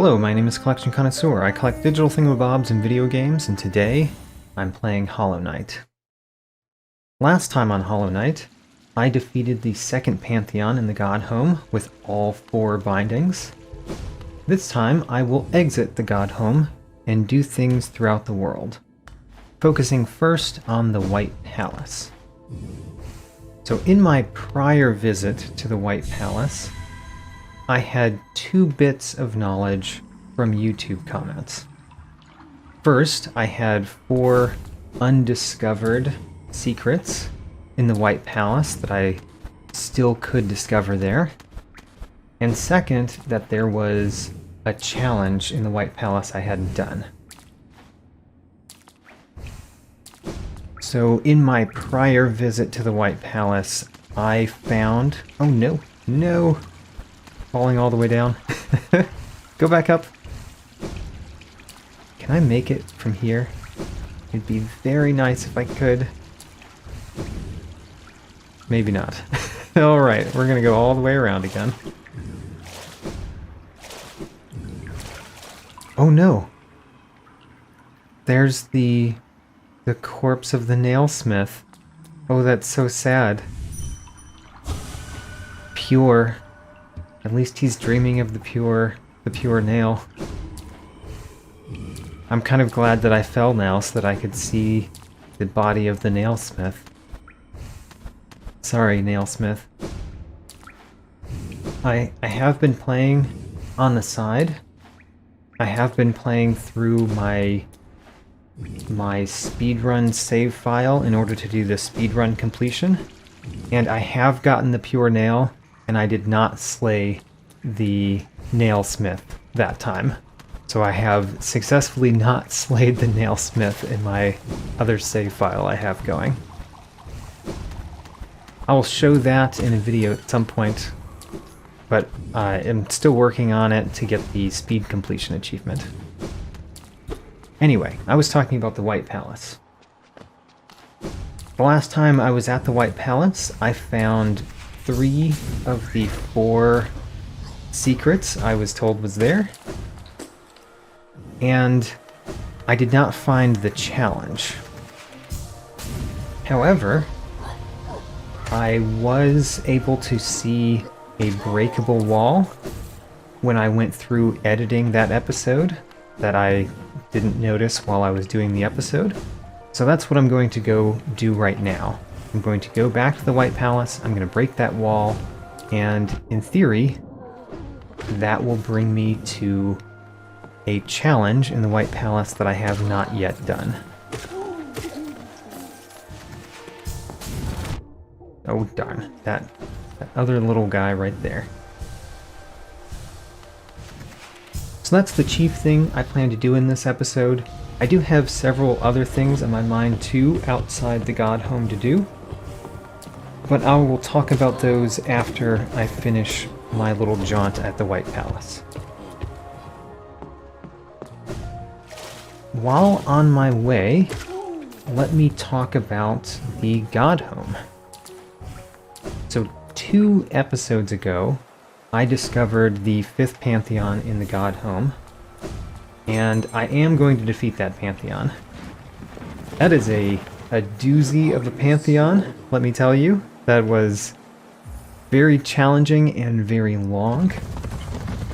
Hello, my name is Collection Connoisseur. I collect digital thingamabobs and video games, and today I'm playing Hollow Knight. Last time on Hollow Knight, I defeated the second Pantheon in the Godhome with all 4 bindings. This time I will exit the Godhome and do things throughout the world, focusing first on the White Palace. So in my prior visit to the White Palace, I had 2 bits of knowledge from YouTube comments. First, I had 4 undiscovered secrets in the White Palace that I still could discover there. And second, that there was a challenge in the White Palace I hadn't done. So in my prior visit to the White Palace, I found... Oh no, no! Falling all the way down. Go back up. Can I make it from here? It'd be very nice if I could. Maybe not. Alright, we're gonna go all the way around again. Oh no! There's the corpse of the nailsmith. Oh, that's so sad. Pure. At least he's dreaming of the pure nail. I'm kind of glad that I fell now so that I could see the body of the nailsmith. Sorry, nailsmith. I have been playing on the side. I have been playing through my speedrun save file in order to do the speedrun completion. And I have gotten the pure nail, and I did not slay the nailsmith that time. So I have successfully not slayed the nailsmith in my other save file I have going. I'll show that in a video at some point, but I am still working on it to get the speed completion achievement. Anyway, I was talking about the White Palace. The last time I was at the White Palace, I found 3 of the 4 secrets I was told was there, and I did not find the challenge. However, I was able to see a breakable wall when I went through editing that episode that I didn't notice while I was doing the episode. So that's what I'm going to go do right now. I'm going to go back to the White Palace, I'm going to break that wall, and in theory, that will bring me to a challenge in the White Palace that I have not yet done. Oh darn, that other little guy right there. So that's the chief thing I plan to do in this episode. I do have several other things in my mind too outside the Godhome to do, but I will talk about those after I finish my little jaunt at the White Palace. While on my way, let me talk about the Godhome. So 2 episodes ago, I discovered the 5th Pantheon in the Godhome, and I am going to defeat that Pantheon. That is a doozy of a Pantheon, let me tell you. That was very challenging and very long,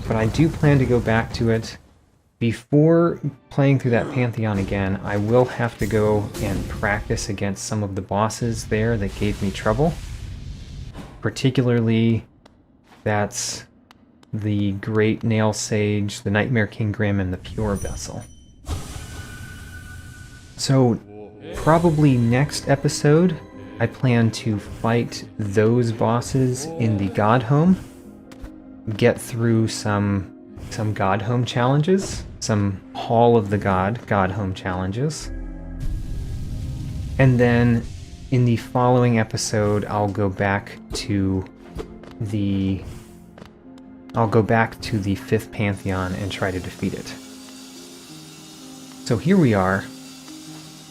but I do plan to go back to it. Before playing through that Pantheon again, I will have to go and practice against some of the bosses there that gave me trouble. Particularly, that's the Great Nail Sage, the Nightmare King Grim, and the Pure Vessel. So, probably next episode, I plan to fight those bosses in the Godhome, get through some Godhome challenges, some Hall of the Godhome challenges, and then in the following episode I'll go back to the 5th Pantheon and try to defeat it. So here we are.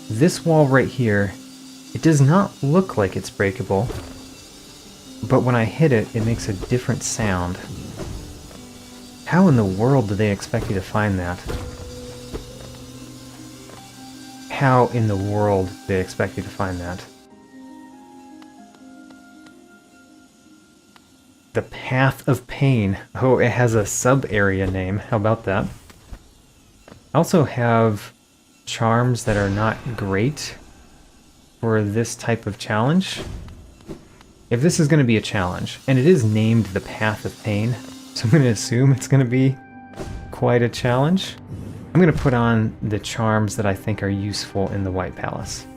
This wall right here, it does not look like it's breakable, but when I hit it, it makes a different sound. How in the world do they expect you to find that? How in the world do they expect you to find that? The Path of Pain. Oh, it has a sub-area name. How about that? I also have charms that are not great for this type of challenge. If this is going to be a challenge, and it is named the Path of Pain, so I'm going to assume it's going to be quite a challenge, I'm going to put on the charms that I think are useful in the White Palace.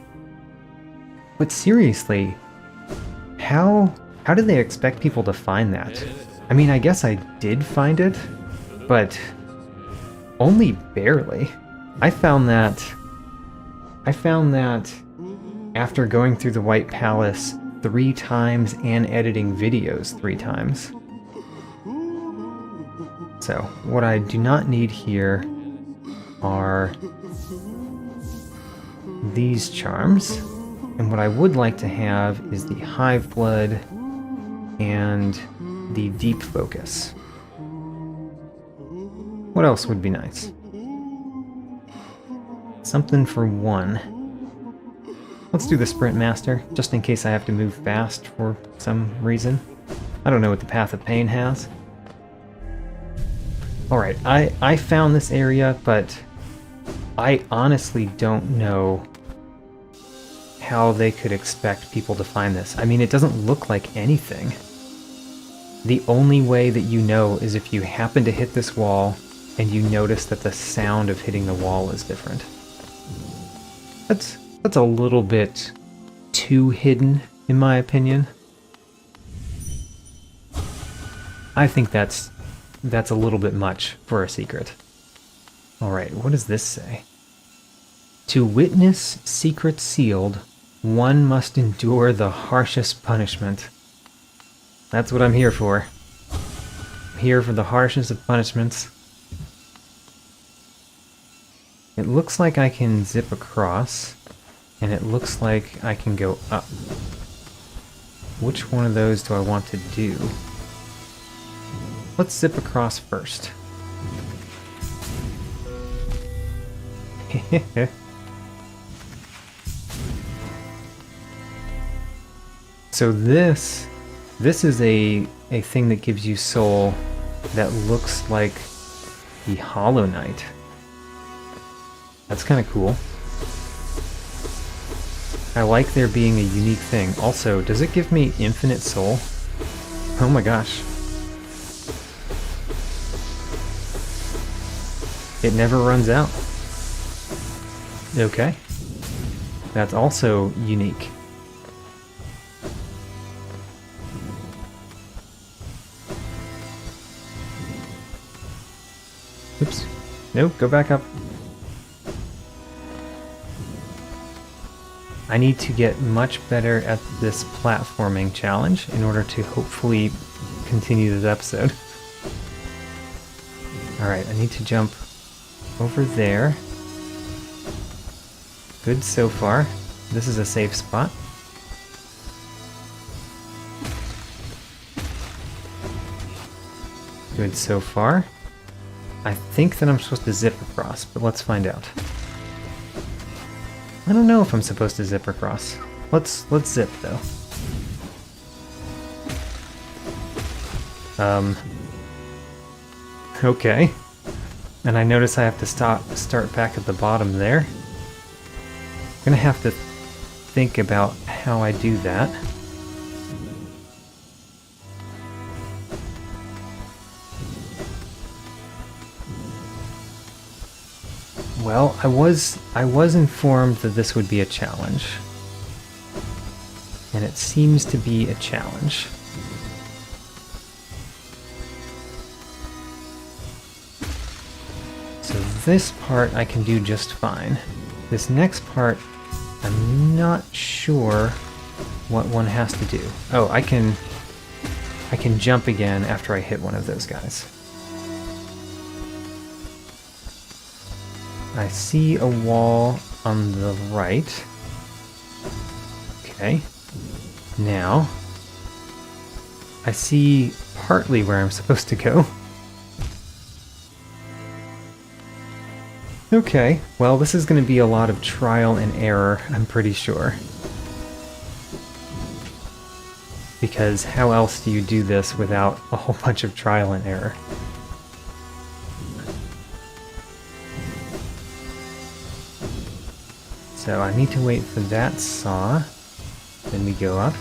But seriously, how do they expect people to find that? I mean, I guess I did find it, but only barely. I found that after going through the White Palace 3 times and editing videos 3 times. So, what I do not need here are these charms. And what I would like to have is the Hive Blood and the Deep Focus. What else would be nice? Something for 1. Let's do the Sprint Master, just in case I have to move fast for some reason. I don't know what the Path of Pain has. Alright, I found this area, but I honestly don't know how they could expect people to find this. I mean, it doesn't look like anything. The only way that you know is if you happen to hit this wall and you notice that the sound of hitting the wall is different. That's a little bit too hidden, in my opinion. I think that's a little bit much for a secret. Alright, what does this say? To witness secrets sealed, one must endure the harshest punishment. That's what I'm here for. I'm here for the harshest of punishments. It looks like I can zip across, and it looks like I can go up. Which one of those do I want to do? Let's zip across first. So this is a thing that gives you soul that looks like the Hollow Knight. That's kind of cool. I like there being a unique thing. Also, does it give me infinite soul? Oh my gosh. It never runs out. Okay. That's also unique. Oops. Nope, go back up. I need to get much better at this platforming challenge in order to hopefully continue this episode. Alright, I need to jump over there. Good so far. This is a safe spot. Good so far. I think that I'm supposed to zip across, but let's find out. I don't know if I'm supposed to zip across. Let's zip though. Okay. And I notice I have to start back at the bottom there. I'm gonna have to think about how I do that. Well, I was informed that this would be a challenge. And it seems to be a challenge. So this part I can do just fine. This next part, I'm not sure what one has to do. Oh, I can jump again after I hit one of those guys. I see a wall on the right. Okay. Now, I see partly where I'm supposed to go. Okay, well this is going to be a lot of trial and error, I'm pretty sure. Because how else do you do this without a whole bunch of trial and error? So I need to wait for that saw, then we go up.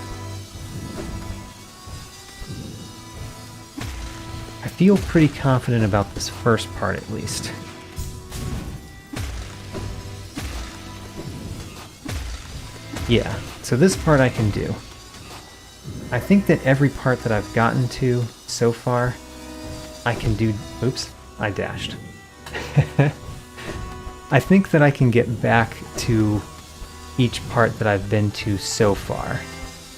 I feel pretty confident about this first part at least. Yeah, so this part I can do. I think that every part that I've gotten to so far, I can do... Oops, I dashed. I think that I can get back to each part that I've been to so far,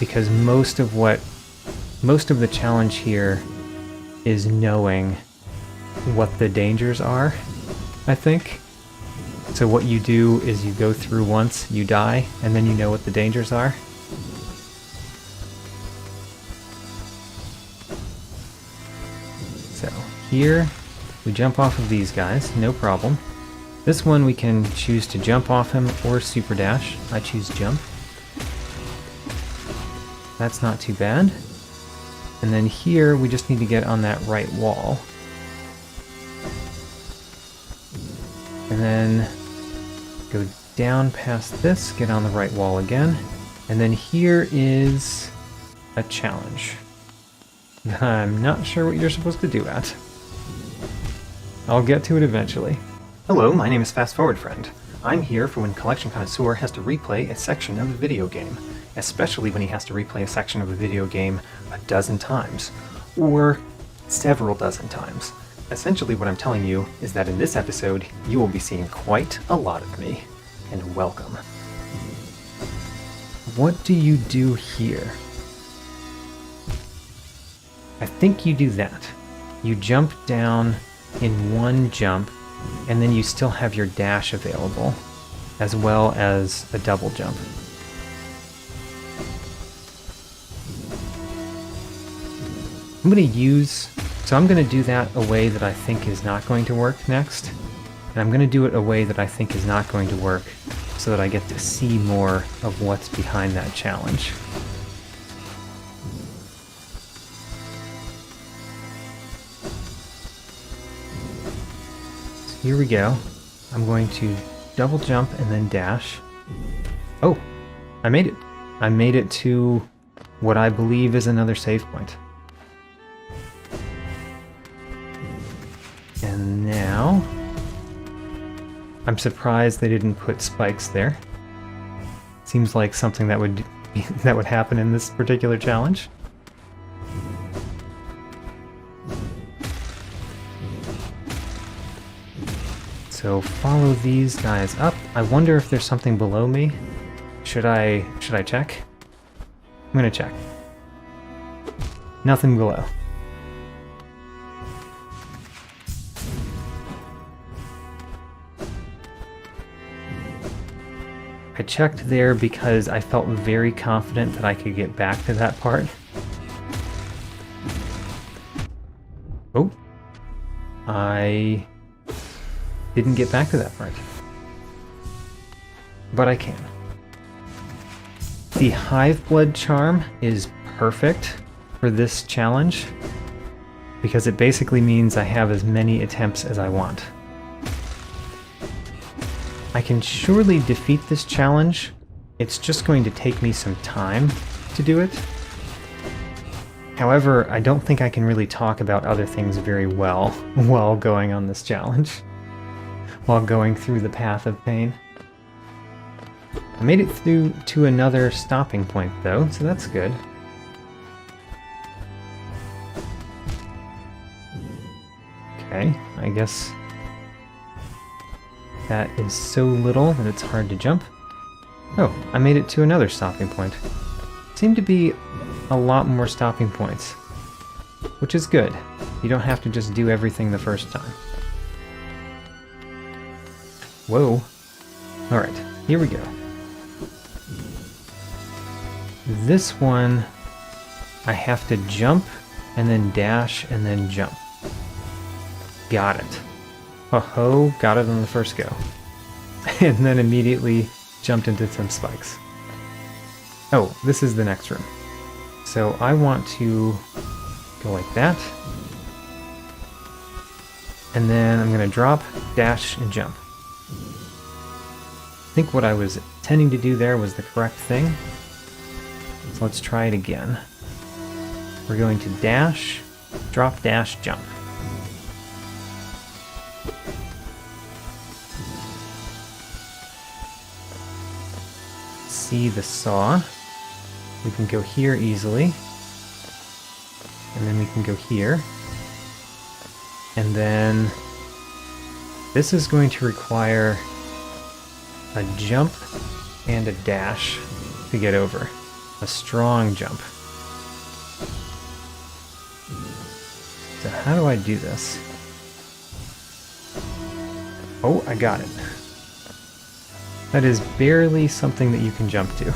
because most of the challenge here is knowing what the dangers are, I think. So what you do is you go through once, you die, and then you know what the dangers are. So here, we jump off of these guys, no problem. This one we can choose to jump off him or super dash. I choose jump. That's not too bad. And then here we just need to get on that right wall. And then go down past this, get on the right wall again. And then here is a challenge. I'm not sure what you're supposed to do at. I'll get to it eventually. Hello, my name is Fast Forward Friend. I'm here for when Collection Connoisseur has to replay a section of a video game, especially when he has to replay a section of a video game a dozen times, or several dozen times. Essentially what I'm telling you is that in this episode, you will be seeing quite a lot of me, and welcome. What do you do here? I think you do that. You jump down in one jump, and then you still have your dash available, as well as a double jump. I'm going to do that a way that I think is not going to work next, and I'm going to do it a way that I think is not going to work so that I get to see more of what's behind that challenge. Here we go. I'm going to double jump and then dash. Oh, I made it. I made it to what I believe is another save point. And now, I'm surprised they didn't put spikes there. Seems like something that would happen in this particular challenge. So follow these guys up. I wonder if there's something below me. Should I check? I'm gonna check. Nothing below. I checked there because I felt very confident that I could get back to that part. Oh. I didn't get back to that part. But I can. The Hive Blood charm is perfect for this challenge because it basically means I have as many attempts as I want. I can surely defeat this challenge. It's just going to take me some time to do it. However, I don't think I can really talk about other things very well while going on this challenge. While going through the path of pain. I made it through to another stopping point though, so that's good. Okay, I guess that is so little that it's hard to jump. Oh, I made it to another stopping point. Seem to be a lot more stopping points, which is good. You don't have to just do everything the first time. Whoa. Alright, here we go. This one, I have to jump, and then dash, and then jump. Got it. Ho-ho, got it on the first go. And then immediately jumped into some spikes. Oh, this is the next room. So I want to go like that. And then I'm going to drop, dash, and jump. I think what I was intending to do there was the correct thing. So let's try it again. We're going to dash, drop, dash, jump. See the saw. We can go here easily. And then we can go here. And then this is going to require a jump and a dash to get over. A strong jump. So how do I do this? Oh, I got it. That is barely something that you can jump to.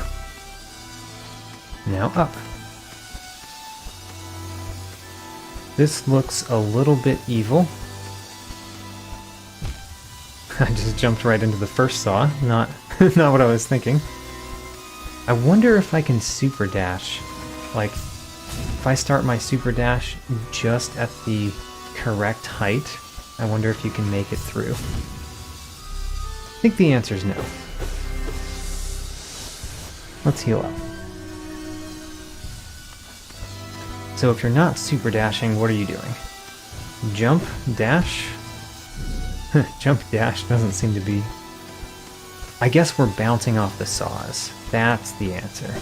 Now up. This looks a little bit evil. I just jumped right into the first saw, not what I was thinking. I wonder if I can super dash. Like, if I start my super dash just at the correct height, I wonder if you can make it through. I think the answer is no. Let's heal up. So if you're not super dashing, what are you doing? Jump, dash? Jump, dash doesn't seem to be... I guess we're bouncing off the saws. That's the answer.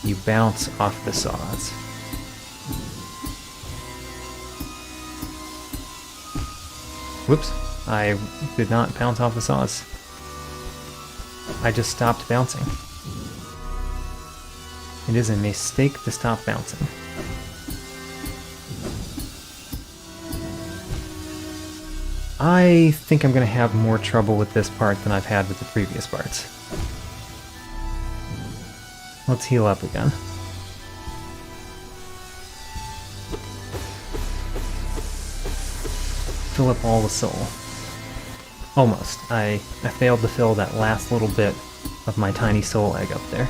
You bounce off the saws. Whoops, I did not bounce off the saws. I just stopped bouncing. It is a mistake to stop bouncing. I think I'm going to have more trouble with this part than I've had with the previous parts. Let's heal up again. Fill up all the soul. Almost. I failed to fill that last little bit of my tiny soul egg up there.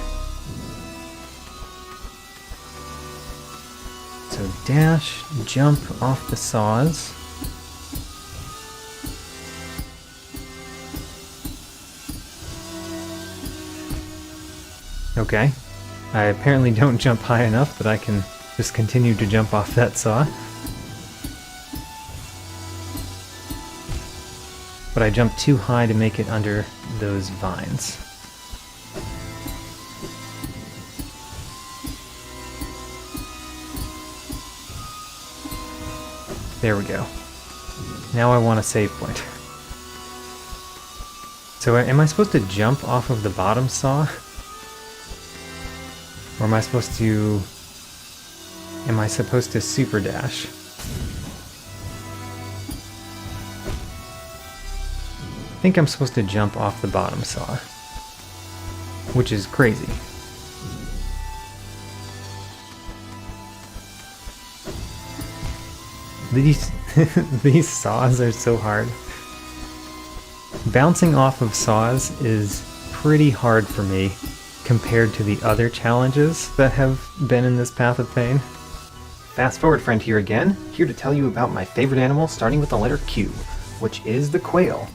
So dash, jump off the saws. Okay. I apparently don't jump high enough that I can just continue to jump off that saw. But I jumped too high to make it under those vines. There we go. Now I want a save point. So am I supposed to jump off of the bottom saw? Or am I supposed to super dash? I think I'm supposed to jump off the bottom saw, which is crazy. These saws are so hard. Bouncing off of saws is pretty hard for me compared to the other challenges that have been in this Path of Pain. Fast Forward Friend here again, here to tell you about my favorite animal starting with the letter Q, which is the quail.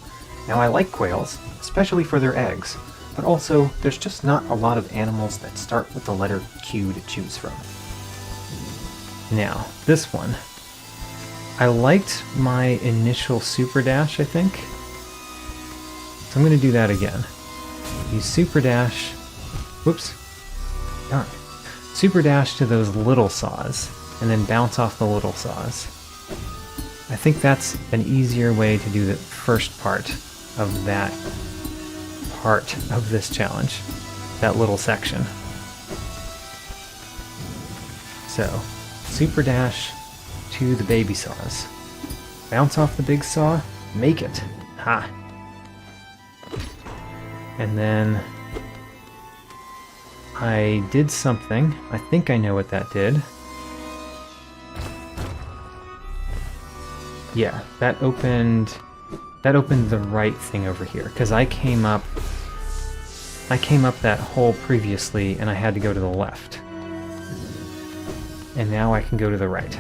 Now I like quails, especially for their eggs, but also there's just not a lot of animals that start with the letter Q to choose from. Now, this one. I liked my initial super dash, I think. So I'm going to do that again. You super dash. Whoops. Darn. Super dash to those little saws, and then bounce off the little saws. I think that's an easier way to do the first part of that part of this challenge. That little section. So, super dash to the baby saws. Bounce off the big saw, make it. Ha! And then I did something. I think I know what that did. That opened the right thing over here, because I came up that hole previously and I had to go to the left. And now I can go to the right.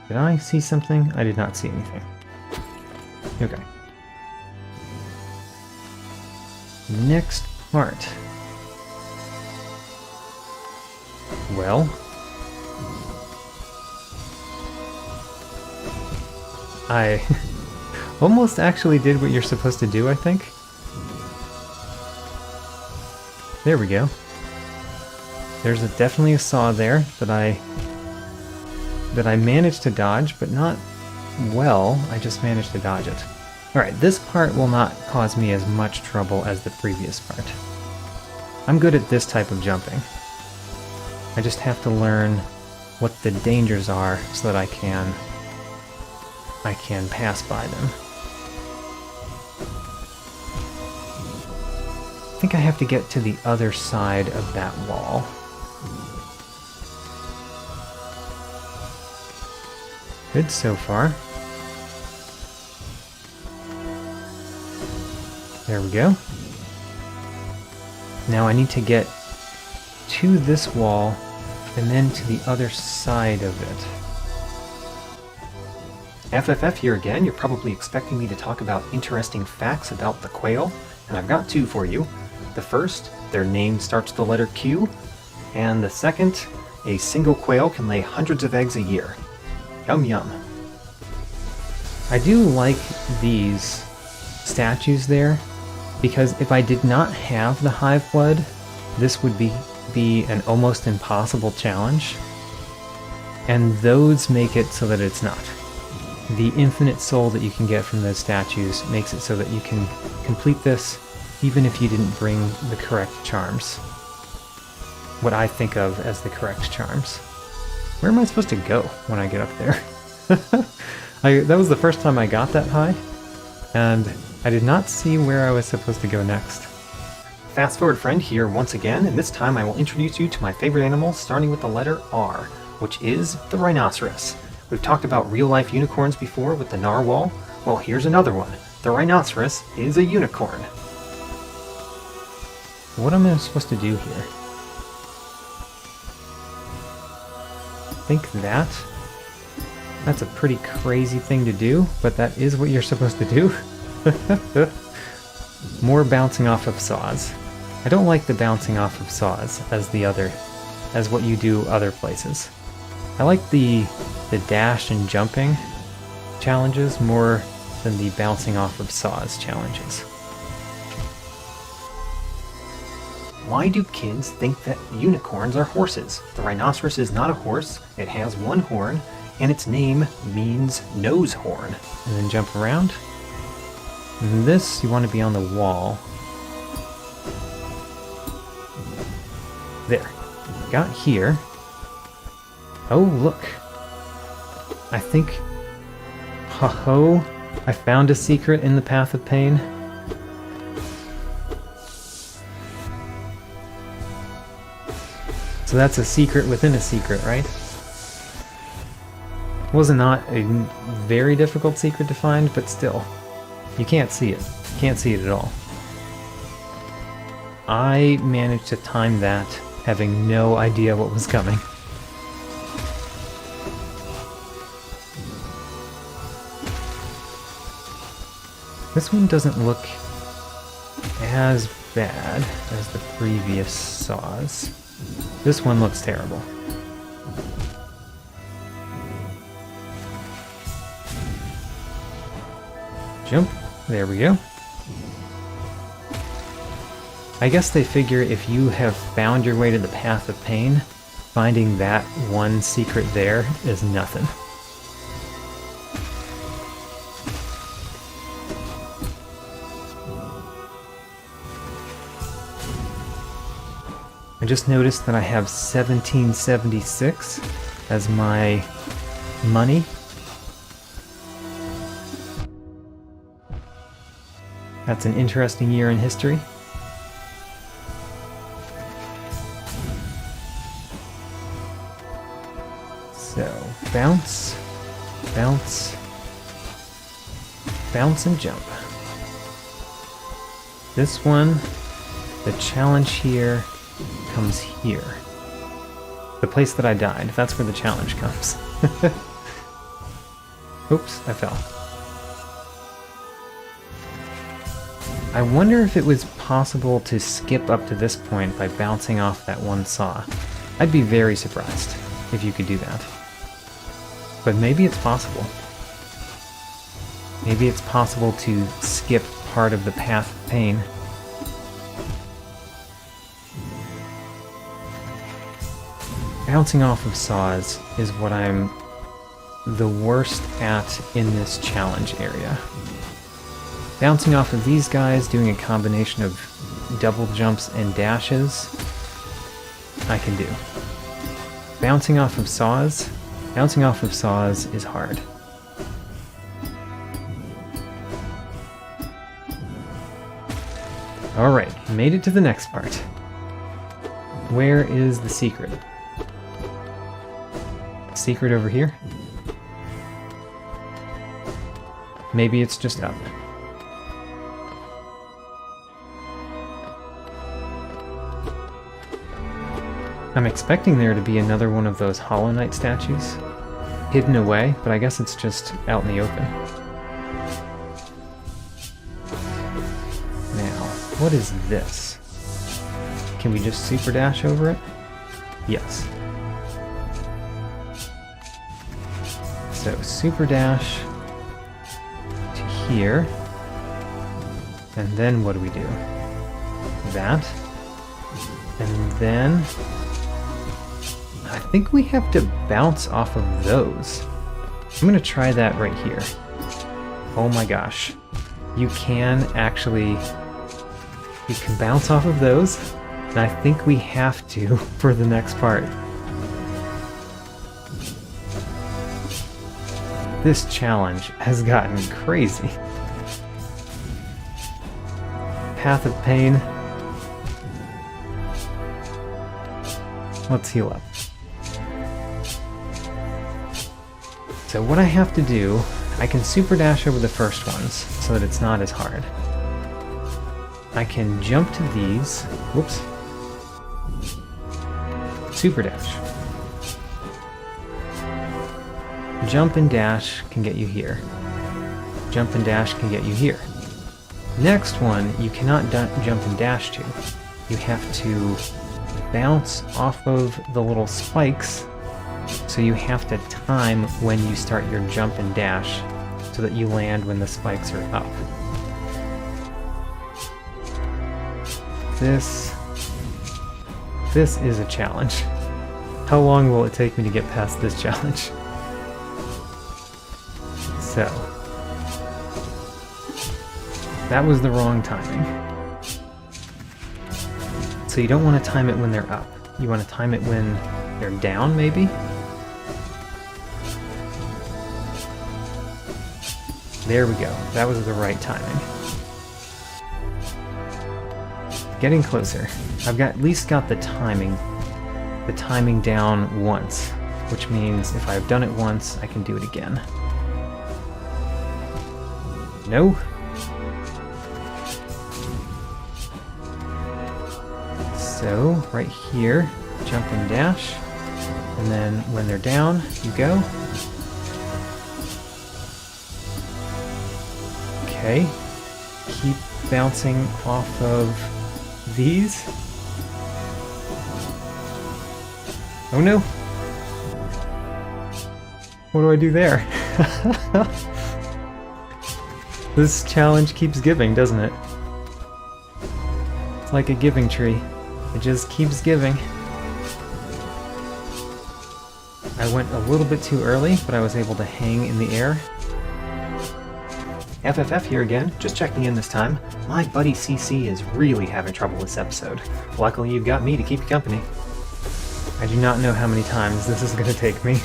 Did I see something? I did not see anything. Okay. Next part. Well, I almost actually did what you're supposed to do, I think. There we go. There's definitely a saw there that I managed to dodge, but not well. I just managed to dodge it. Alright, this part will not cause me as much trouble as the previous part. I'm good at this type of jumping. I just have to learn what the dangers are so that I can pass by them. I think I have to get to the other side of that wall. Good so far. There we go. Now I need to get to this wall and then to the other side of it. FFF here again. You're probably expecting me to talk about interesting facts about the quail, and I've got two for you. The first, their name starts with the letter Q, and the second, a single quail can lay hundreds of eggs a year. Yum yum. I do like these statues there, because if I did not have the hive blood, this would be an almost impossible challenge, and those make it so that it's not. The infinite soul that you can get from those statues makes it so that you can complete this even if you didn't bring the correct charms. What I think of as the correct charms. Where am I supposed to go when I get up there? That was the first time I got that high, and I did not see where I was supposed to go next. Fast forward friend here once again, and this time I will introduce you to my favorite animal starting with the letter R, which is the rhinoceros. We've talked about real-life unicorns before with the narwhal. Well, here's another one. The rhinoceros is a unicorn. What am I supposed to do here? I think that's a pretty crazy thing to do, but that is what you're supposed to do. More bouncing off of saws. I don't like the bouncing off of saws as what you do other places. I like the dash and jumping challenges more than the bouncing off of saws challenges. Why do kids think that unicorns are horses? The rhinoceros is not a horse, it has one horn, and its name means nose horn. And then jump around. And this, you want to be on the wall. There. Got here. Oh, look. I think... Ho-ho! I found a secret in the Path of Pain. So that's a secret within a secret, right? Was not a very difficult secret to find, but still. You can't see it. You can't see it at all. I managed to time that, having no idea what was coming. This one doesn't look as bad as the previous saws. This one looks terrible. Jump. There we go. I guess they figure if you have found your way to the Path of Pain, finding that one secret there is nothing. I just noticed that I have 1776 as my money. That's an interesting year in history. So, bounce, bounce, bounce and jump. This one, the challenge here comes here. The place that I died, that's where the challenge comes. Oops, I fell. I wonder if it was possible to skip up to this point by bouncing off that one saw. I'd be very surprised if you could do that. But maybe it's possible. Maybe it's possible to skip part of the path of pain. Bouncing off of saws is what I'm the worst at in this challenge area. Bouncing off of these guys, doing a combination of double jumps and dashes, I can do. Bouncing off of saws is hard. Alright, made it to the next part. Where is the secret? Secret over here? Maybe it's just up. I'm expecting there to be another one of those Hollow Knight statues hidden away, but I guess it's just out in the open. Now, what is this? Can we just super dash over it? Yes. So, super dash to here, and then what do we do? That, and then I think we have to bounce off of those. I'm gonna try that right here. Oh my gosh. You can bounce off of those, and I think we have to for the next part. This challenge has gotten crazy. Path of pain. Let's heal up. So what I have to do, I can super dash over the first ones so that it's not as hard. I can jump to these. Whoops. Super dash. Jump and dash can get you here. Jump and dash can get you here. Next one, you cannot jump and dash to. You have to bounce off of the little spikes, so you have to time when you start your jump and dash so that you land when the spikes are up. This is a challenge. How long will it take me to get past this challenge? So, that was the wrong timing. So you don't want to time it when they're up. You want to time it when they're down, maybe? There we go. That was the right timing. Getting closer. I've at least got the timing down once, which means if I've done it once, I can do it again. No? So, right here, jump and dash, and then when they're down, you go. Okay, keep bouncing off of these. Oh no! What do I do there? This challenge keeps giving, doesn't it? It's like a giving tree. It just keeps giving. I went a little bit too early, but I was able to hang in the air. FFF here again, just checking in this time. My buddy CC is really having trouble this episode. Luckily you've got me to keep you company. I do not know how many times this is going to take me.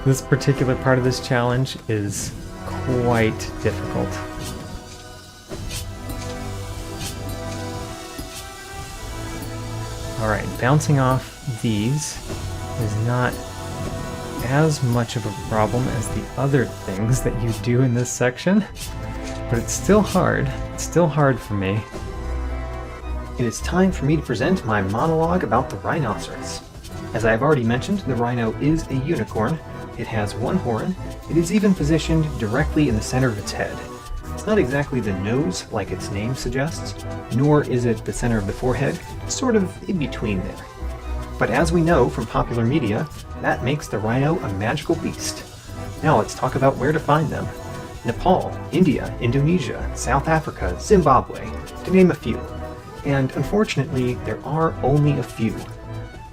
This particular part of this challenge is quite difficult. Alright, bouncing off these is not as much of a problem as the other things that you do in this section, but it's still hard. It's still hard for me. It is time for me to present my monologue about the rhinoceros. As I have already mentioned, the rhino is a unicorn. It has one horn. It is even positioned directly in the center of its head. It's not exactly the nose like its name suggests, nor is it the center of the forehead, sort of in between there. But as we know from popular media, that makes the rhino a magical beast. Now let's talk about where to find them. Nepal, India, Indonesia, South Africa, Zimbabwe, to name a few. And unfortunately, there are only a few.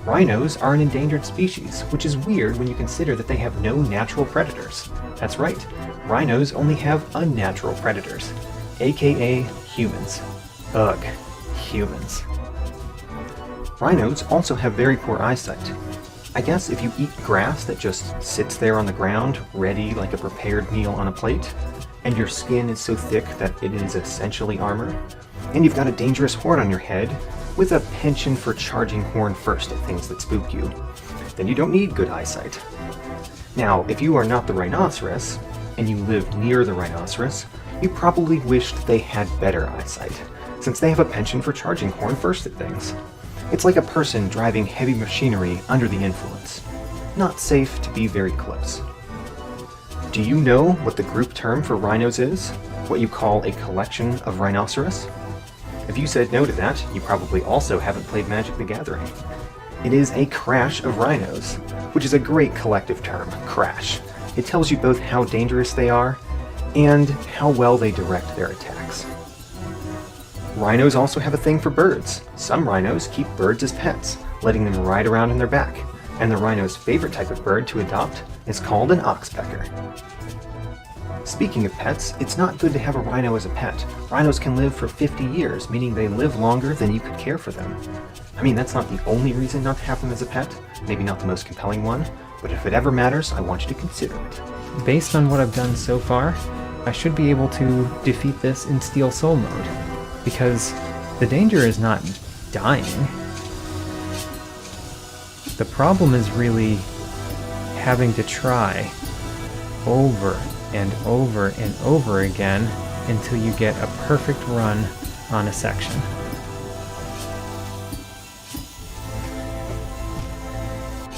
Rhinos are an endangered species, which is weird when you consider that they have no natural predators. That's right, rhinos only have unnatural predators, aka humans. Ugh, humans. Rhinos also have very poor eyesight. I guess if you eat grass that just sits there on the ground, ready like a prepared meal on a plate, and your skin is so thick that it is essentially armor, and you've got a dangerous horn on your head, with a penchant for charging horn first at things that spook you, then you don't need good eyesight. Now, if you are not the rhinoceros, and you live near the rhinoceros, you probably wished they had better eyesight, since they have a penchant for charging horn first at things. It's like a person driving heavy machinery under the influence. Not safe to be very close. Do you know what the group term for rhinos is? What you call a collection of rhinoceros? If you said no to that, you probably also haven't played Magic the Gathering. It is a crash of rhinos, which is a great collective term, crash. It tells you both how dangerous they are and how well they direct their attacks. Rhinos also have a thing for birds. Some rhinos keep birds as pets, letting them ride around on their back, and the rhino's favorite type of bird to adopt is called an oxpecker. Speaking of pets, it's not good to have a rhino as a pet. Rhinos can live for 50 years, meaning they live longer than you could care for them. I mean, that's not the only reason not to have them as a pet, maybe not the most compelling one, but if it ever matters, I want you to consider it. Based on what I've done so far, I should be able to defeat this in Steel Soul mode, because the danger is not dying. The problem is really having to try over and over and over again until you get a perfect run on a section.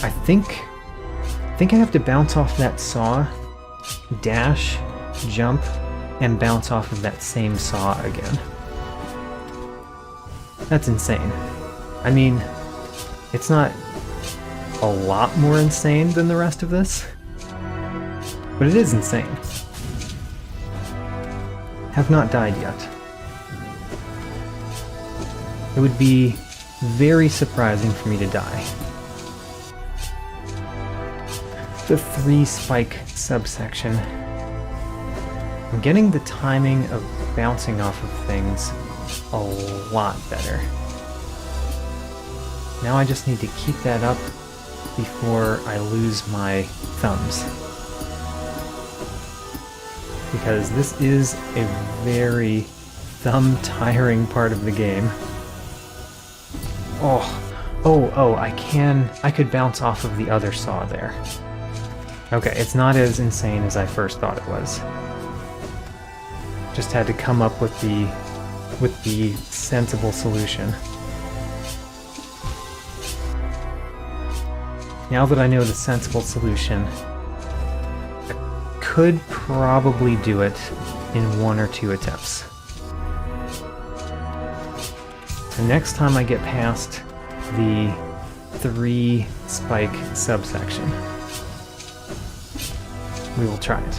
I think I have to bounce off that saw, dash, jump, and bounce off of that same saw again. That's insane. I mean, it's not a lot more insane than the rest of this, but it is insane. Have not died yet. It would be very surprising for me to die. The 3-spike subsection. I'm getting the timing of bouncing off of things a lot better. Now I just need to keep that up before I lose my thumbs. Because this is a very thumb-tiring part of the game. I could bounce off of the other saw there. Okay, it's not as insane as I first thought it was. Just had to come up with the sensible solution. Now that I know the sensible solution, I could probably do it in 1 or 2 attempts. The next time I get past the 3-spike subsection, we will try it.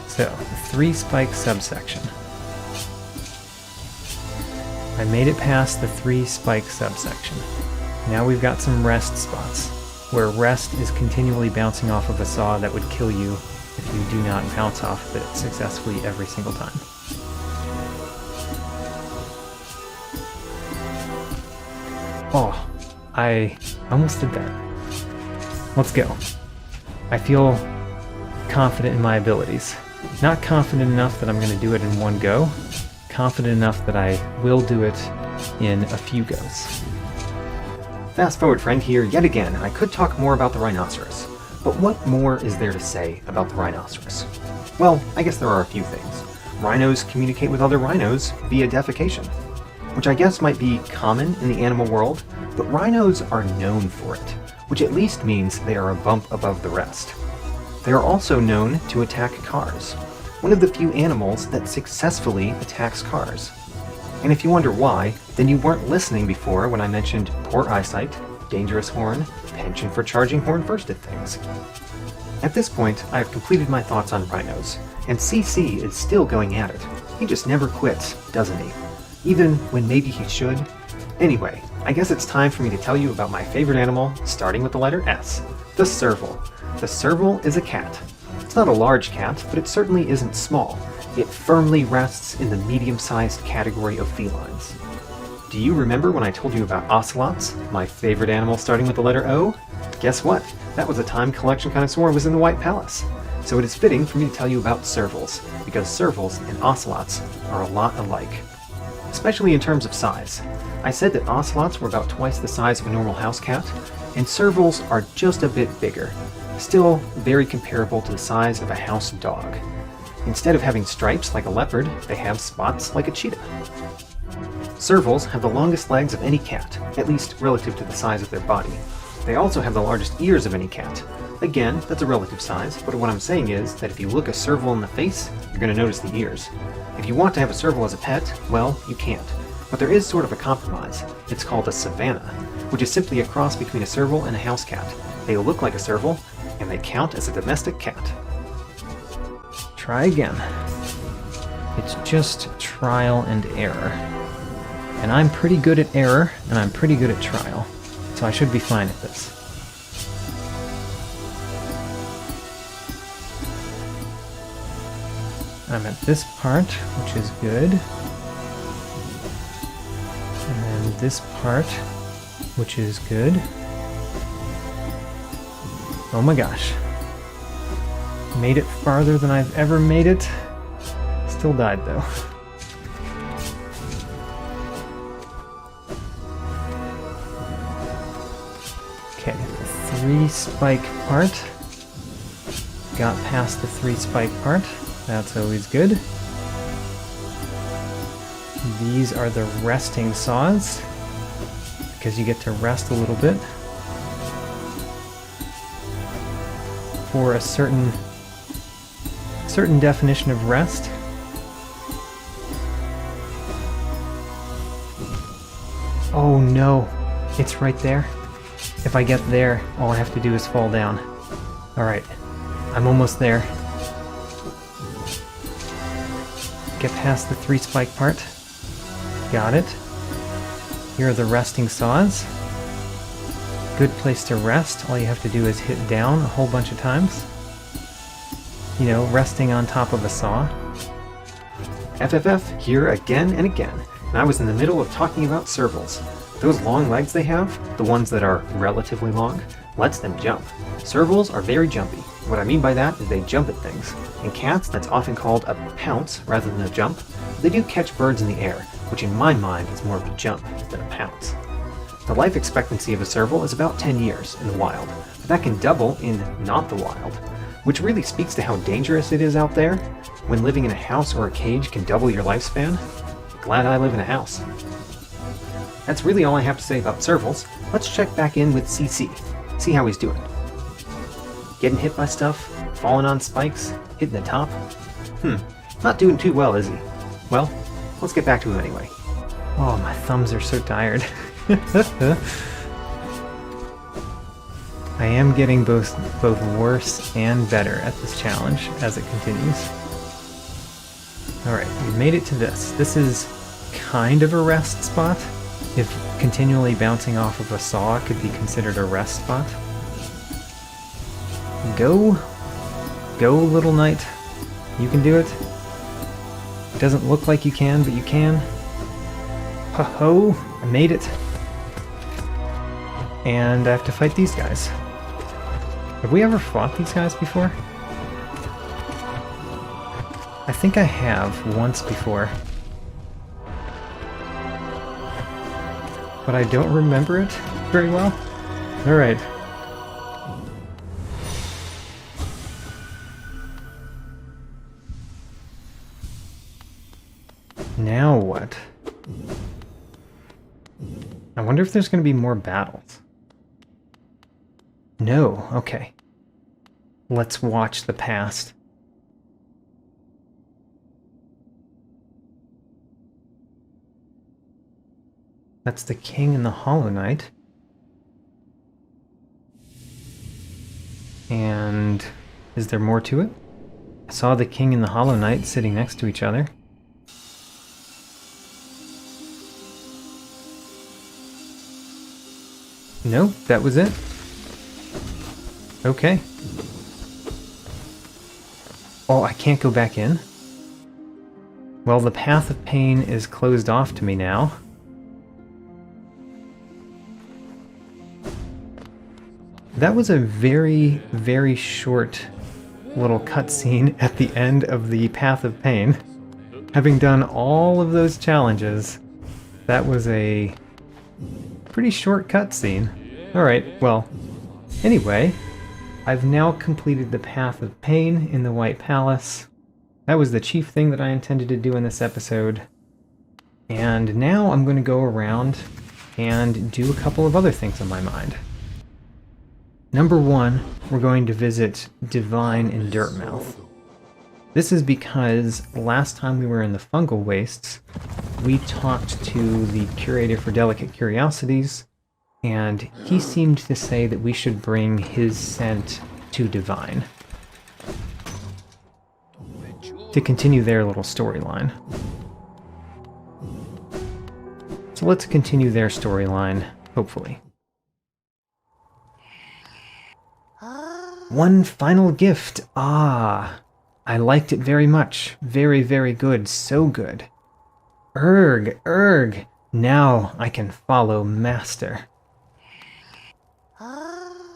So, the 3-spike subsection. I made it past the 3-spike subsection. Now we've got some rest spots, where rest is continually bouncing off of a saw that would kill you if you do not bounce off of it successfully every single time. Oh, I almost did that. Let's go. I feel confident in my abilities. Not confident enough that I'm going to do it in one go, confident enough that I will do it in a few goes. Fast forward friend here yet again. I could talk more about the rhinoceros, but what more is there to say about the rhinoceros? Well, I guess there are a few things. Rhinos communicate with other rhinos via defecation, which I guess might be common in the animal world, but rhinos are known for it, which at least means they are a bump above the rest. They are also known to attack cars, one of the few animals that successfully attacks cars. And if you wonder why, then you weren't listening before when I mentioned poor eyesight, dangerous horn, penchant for charging horn first at things. At this point, I have completed my thoughts on rhinos, and CC is still going at it. He just never quits, doesn't he? Even when maybe he should. Anyway, I guess it's time for me to tell you about my favorite animal, starting with the letter S, the serval. The serval is a cat. It's not a large cat, but it certainly isn't small. It firmly rests in the medium-sized category of felines. Do you remember when I told you about ocelots, my favorite animal starting with the letter O? Guess what? That was a time Collection Connoisseur was in the White Palace. So it is fitting for me to tell you about servals, because servals and ocelots are a lot alike, especially in terms of size. I said that ocelots were about twice the size of a normal house cat, and servals are just a bit bigger, still very comparable to the size of a house dog. Instead of having stripes like a leopard, they have spots like a cheetah. Servals have the longest legs of any cat, at least relative to the size of their body. They also have the largest ears of any cat. Again, that's a relative size, but what I'm saying is that if you look a serval in the face, you're going to notice the ears. If you want to have a serval as a pet, well, you can't. But there is sort of a compromise. It's called a savanna, which is simply a cross between a serval and a house cat. They look like a serval, and they count as a domestic cat. Try again. It's just trial and error. And I'm pretty good at error, and I'm pretty good at trial. So I should be fine at this. I'm at this part, which is good. And then this part, which is good. Oh my gosh. Made it farther than I've ever made it. Still died though. Okay, the 3 spike part. Got past the 3 spike part. That's always good. These are the resting saws, because you get to rest a little bit for a certain definition of rest. Oh no, it's right there. If I get there, all I have to do is fall down. Alright, I'm almost there. Get past the 3 spike part. Got it. Here are the resting saws. Good place to rest. All you have to do is hit down a whole bunch of times. You know, resting on top of a saw. FFF here again and again. And I was in the middle of talking about servals. Those long legs they have, the ones that are relatively long, lets them jump. Servals are very jumpy. What I mean by that is they jump at things. In cats, that's often called a pounce rather than a jump. They do catch birds in the air, which in my mind is more of a jump than a pounce. The life expectancy of a serval is about 10 years in the wild, but that can double in not the wild, which really speaks to how dangerous it is out there. When living in a house or a cage can double your lifespan, glad I live in a house. That's really all I have to say about servals. Let's check back in with CC, see how he's doing. Getting hit by stuff, falling on spikes, hitting the top. Not doing too well, is he? Well, let's get back to him anyway. Oh, my thumbs are so tired. I am getting both worse and better at this challenge as it continues. Alright, we made it to this. This is kind of a rest spot, if continually bouncing off of a saw could be considered a rest spot. Go, little knight. You can do it. It doesn't look like you can, but you can. Ho-ho, I made it. And I have to fight these guys. Have we ever fought these guys before? I think I have once before. but I don't remember it very well. Alright. Now what? I wonder if there's going to be more battles. No, okay. Let's watch the past. That's the king and the Hollow Knight. And is there more to it? I saw the king and the Hollow Knight sitting next to each other. Nope, that was it. Okay. Oh, I can't go back in? Well, the path of pain is closed off to me now. That was a very, very short little cutscene at the end of the Path of Pain. Having done all of those challenges, that was a pretty short cutscene. Alright, well, anyway, I've now completed the Path of Pain in the White Palace. That was the chief thing that I intended to do in this episode. And now I'm going to go around and do a couple of other things on my mind. Number one, we're going to visit Divine in Dirtmouth. This is because last time we were in the Fungal Wastes, we talked to the Curator for Delicate Curiosities, and he seemed to say that we should bring his scent to Divine to continue their little storyline. So let's continue their storyline, hopefully. One final gift. Ah, I liked it very much. Very, very good. So good. Erg. Now I can follow Master.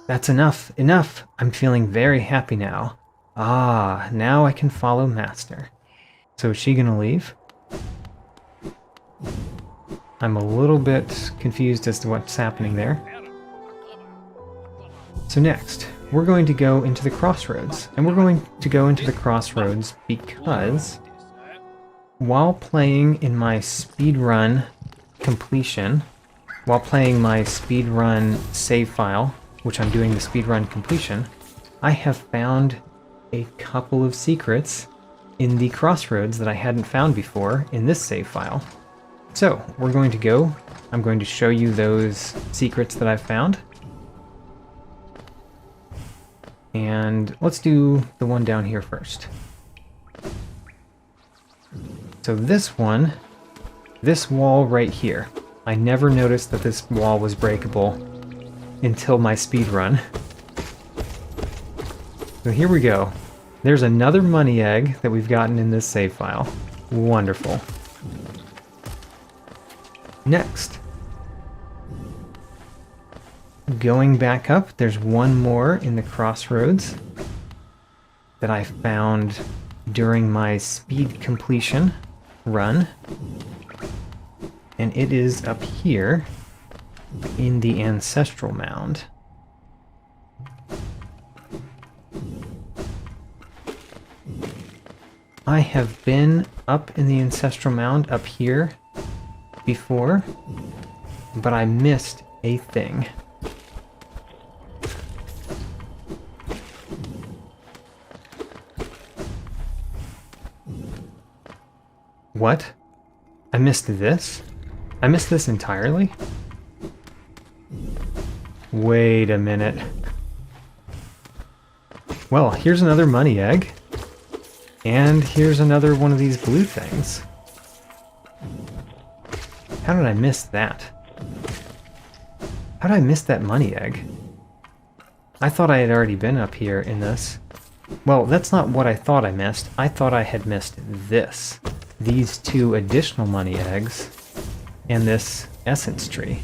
That's enough. Enough. I'm feeling very happy now. Ah, now I can follow Master. So is she gonna leave? I'm a little bit confused as to what's happening there. So next, we're going to go into the Crossroads. And we're going to go into the Crossroads because while playing in my speedrun completion, while playing my speedrun save file, which I'm doing the speedrun completion, I have found a couple of secrets in the Crossroads that I hadn't found before in this save file. So, we're going to go. I'm going to show you those secrets that I've found. And let's do the one down here first. So this one, this wall right here, I never noticed that this wall was breakable until my speedrun. So here we go. There's another money egg that we've gotten in this save file. Wonderful. Next. Going back up, there's one more in the Crossroads that I found during my speed completion run. And it is up here in the Ancestral Mound. I have been up in the Ancestral Mound up here before, but I missed a thing. What? I missed this? I missed this entirely? Wait a minute. Well, here's another money egg. And here's another one of these blue things. How did I miss that? How did I miss that money egg? I thought I had already been up here in this. Well, that's not what I thought I missed. I thought I had missed this. These two additional money eggs, and this essence tree.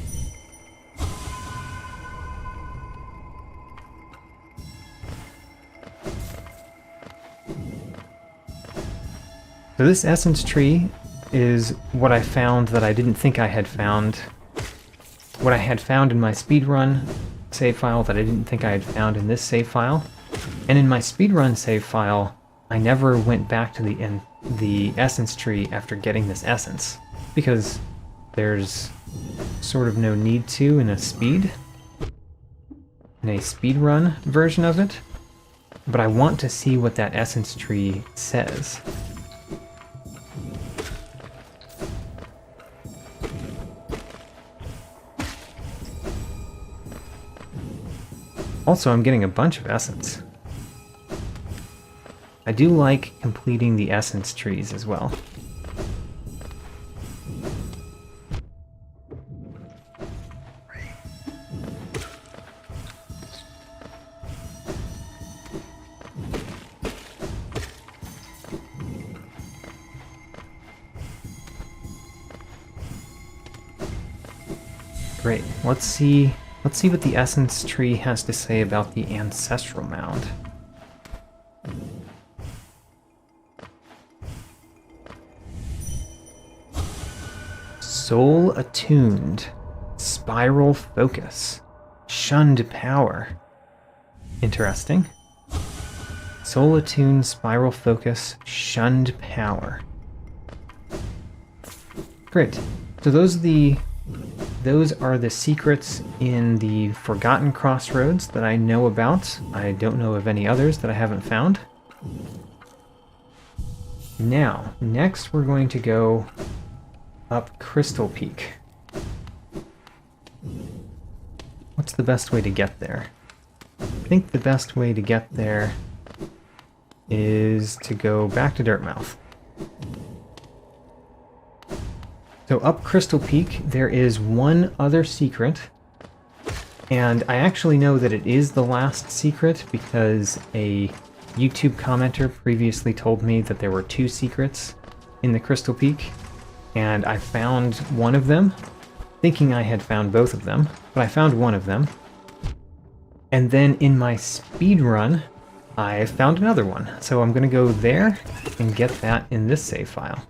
So this essence tree is what I found that I didn't think I had found what I had found in my speedrun save file that I didn't think I had found in this save file. And in my speedrun save file, I never went back to the essence tree after getting this essence, because there's sort of no need to in a speedrun version of it. But I want to see what that essence tree says. Also, I'm getting a bunch of essence. I do like completing the essence trees as well. Great. Let's see what the essence tree has to say about the Ancestral Mound. Soul attuned, spiral focus, shunned power. Interesting. Soul attuned, spiral focus, shunned power. Great. So those are the secrets in the Forgotten Crossroads that I know about. I don't know of any others that I haven't found. Now, next we're going to go up Crystal Peak. What's the best way to get there? I think the best way to get there is to go back to Dirtmouth. So up Crystal Peak, there is one other secret, and I actually know that it is the last secret because a YouTube commenter previously told me that there were 2 secrets in the Crystal Peak, and I found one of them, thinking I had found both of them, but I found one of them. And then in my speedrun, I found another one, so I'm going to go there and get that in this save file.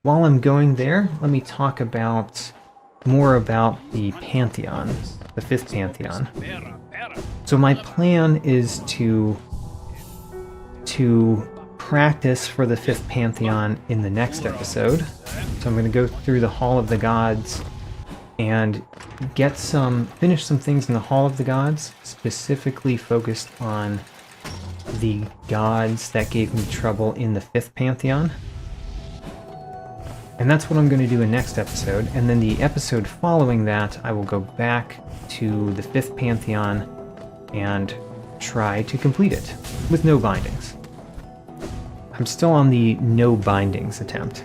While I'm going there, let me talk more about the Pantheon, the 5th Pantheon. So my plan is to practice for the 5th Pantheon in the next episode. So I'm going to go through the Hall of the Gods and finish some things in the Hall of the Gods, specifically focused on the gods that gave me trouble in the 5th Pantheon. And that's what I'm going to do in next episode, and then the episode following that, I will go back to the 5th Pantheon and try to complete it, with no bindings. I'm still on the no bindings attempt.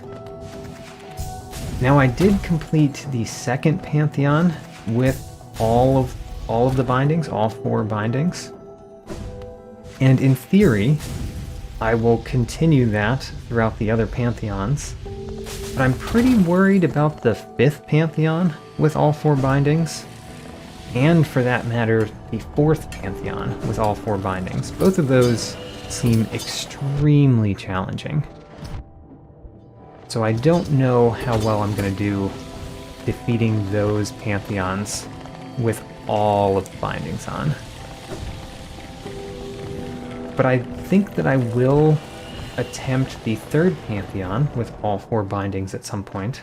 Now I did complete the 2nd Pantheon with all of the bindings, all 4 bindings. And in theory, I will continue that throughout the other Pantheons. But I'm pretty worried about the 5th Pantheon with all 4 bindings, and for that matter, the 4th Pantheon with all 4 bindings. Both of those seem extremely challenging. So I don't know how well I'm going to do defeating those Pantheons with all of the bindings on. But I think that I will attempt the 3rd Pantheon with all 4 bindings at some point.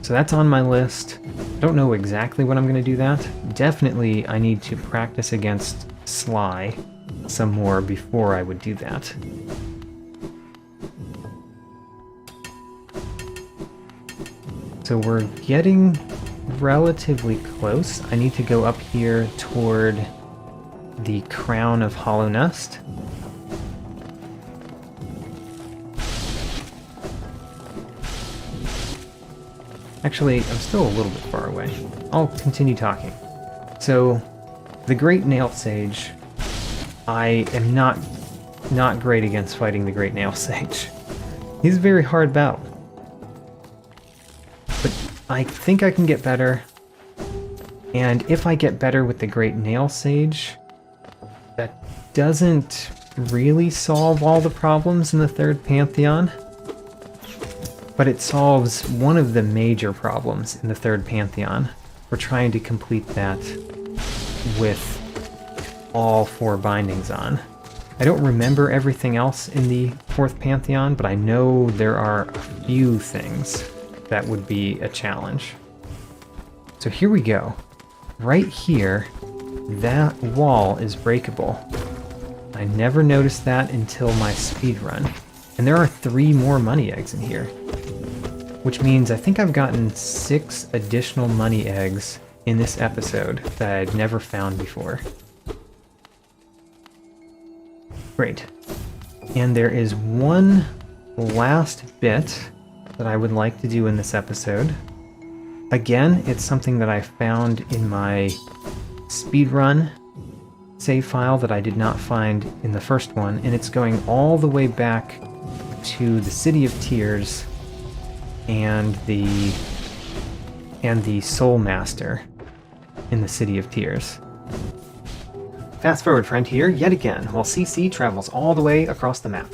So that's on my list. I don't know exactly when I'm going to do that. Definitely I need to practice against Sly some more before I would do that. So we're getting relatively close. I need to go up here toward the Crown of Hollow Nest. Actually, I'm still a little bit far away. I'll continue talking. So, the Great Nail Sage, I am not great against fighting the Great Nail Sage. He's a very hard battle. But I think I can get better. And if I get better with the Great Nail Sage, that doesn't really solve all the problems in the 3rd Pantheon. but it solves one of the major problems in the third Pantheon. We're trying to complete that with all 4 bindings on. I don't remember everything else in the fourth Pantheon, but I know there are a few things that would be a challenge. So here we go. Right here, that wall is breakable. I never noticed that until my speedrun. And there are 3 more money eggs in here, which means I think I've gotten 6 additional money eggs in this episode that I'd never found before. Great. And there is one last bit that I would like to do in this episode. Again, it's something that I found in my speedrun save file that I did not find in the first one, and it's going all the way back to the City of Tears and the Soul Master in the City of Tears. Fast forward friend here, yet again, while CC travels all the way across the map.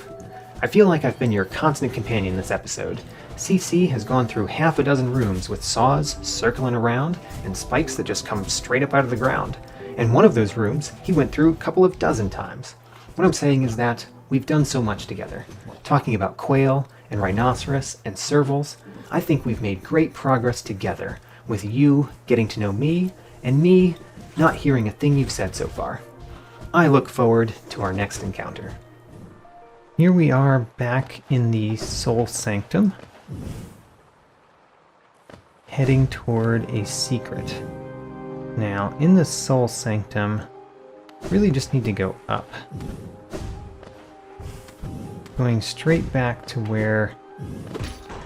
I feel like I've been your constant companion this episode. CC has gone through half a dozen rooms with saws circling around and spikes that just come straight up out of the ground. And one of those rooms he went through a couple of dozen times. What I'm saying is that we've done so much together. Talking about quail and rhinoceros and servals, I think we've made great progress together, with you getting to know me and me not hearing a thing you've said so far. I look forward to our next encounter. Here we are back in the Soul Sanctum, heading toward a secret. Now, in the Soul Sanctum, really just need to go up. Going straight back to where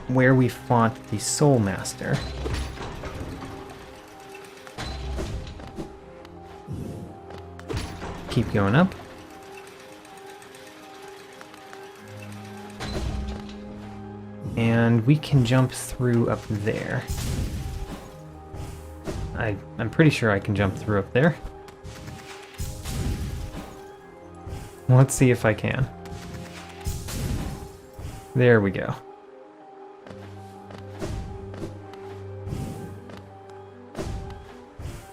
we fought the Soul Master. Keep going up. And we can jump through up there. I'm pretty sure I can jump through up there. Let's see if I can. There we go.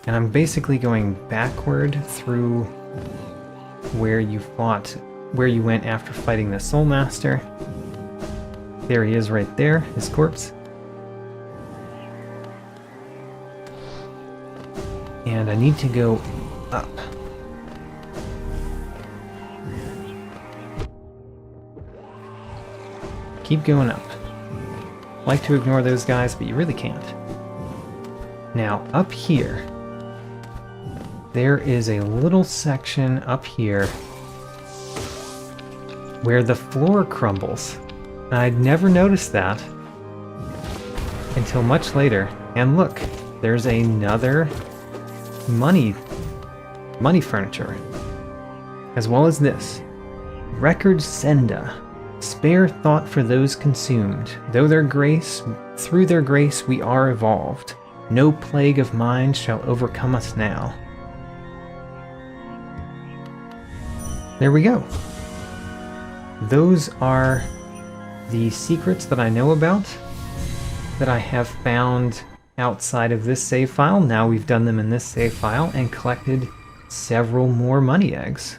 And I'm basically going backward through where you went after fighting the Soul Master. There he is right there, his corpse. And I need to go up. Keep going up. Like to ignore those guys, but you really can't. Now, up here, there is a little section up here where the floor crumbles. I'd never noticed that until much later. And look, there's another money furniture, as well as this. Record Senda. Spare thought for those consumed. Through their grace we are evolved. No plague of mind shall overcome us now. There we go. Those are the secrets that I know about, that I have found outside of this save file. Now we've done them in this save file and collected several more money eggs.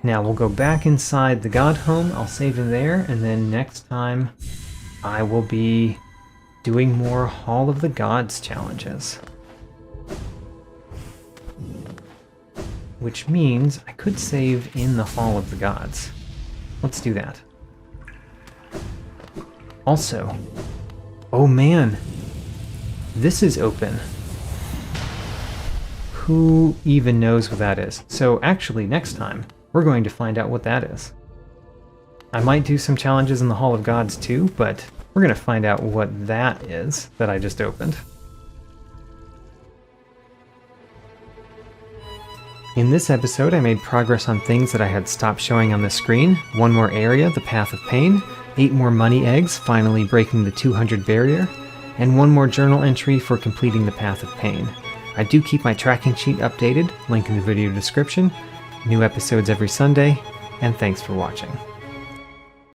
Now we'll go back inside the Godhome, I'll save in there, and then next time I will be doing more Hall of the Gods challenges. Which means I could save in the Hall of the Gods. Let's do that. Also, oh man, this is open. Who even knows what that is? So actually, next time, we're going to find out what that is. I might do some challenges in the Hall of Gods too, but we're going to find out what that is that I just opened. In this episode, I made progress on things that I had stopped showing on the screen. One more area, the Path of Pain, 8 more money eggs, finally breaking the 200 barrier, and 1 more journal entry for completing the Path of Pain. I do keep my tracking sheet updated, link in the video description, new episodes every Sunday, and thanks for watching.